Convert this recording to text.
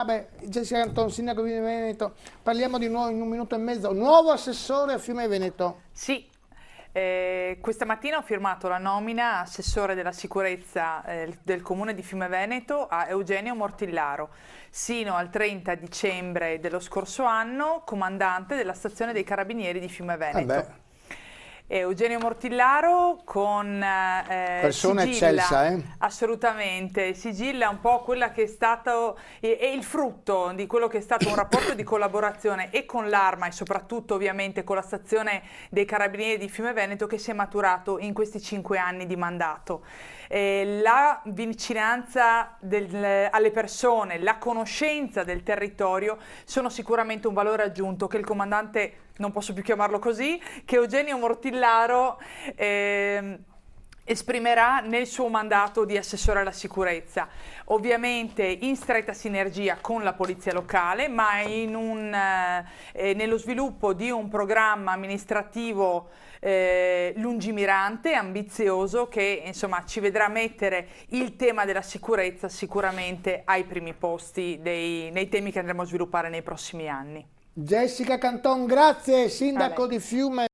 Vabbè, Jessica Canton, sindaco di Fiume Veneto, parliamo di nuovo in un minuto e mezzo, nuovo assessore a Fiume Veneto. Sì, questa mattina ho firmato la nomina assessore della sicurezza del comune di Fiume Veneto a Eugenio Mortillaro, sino al 30 dicembre dello scorso anno comandante della stazione dei Carabinieri di Fiume Vabbè, Veneto. Eugenio Mortillaro con persona sigilla, eccelsa, eh? assolutamente, sigilla un po' quella che è stato, è il frutto di quello che è stato un rapporto di collaborazione e con l'Arma e soprattutto ovviamente con la stazione dei Carabinieri di Fiume Veneto che si è maturato in questi 5 anni di mandato. La vicinanza alle persone, la conoscenza del territorio sono sicuramente un valore aggiunto che il comandante, non posso più chiamarlo così, che Eugenio Mortillaro esprimerà nel suo mandato di assessore alla sicurezza, ovviamente in stretta sinergia con la polizia locale, ma nello sviluppo di un programma amministrativo lungimirante, ambizioso, che insomma ci vedrà mettere il tema della sicurezza sicuramente ai primi posti nei temi che andremo a sviluppare nei prossimi anni. Jessica Canton, grazie, A sindaco lei. di Fiume.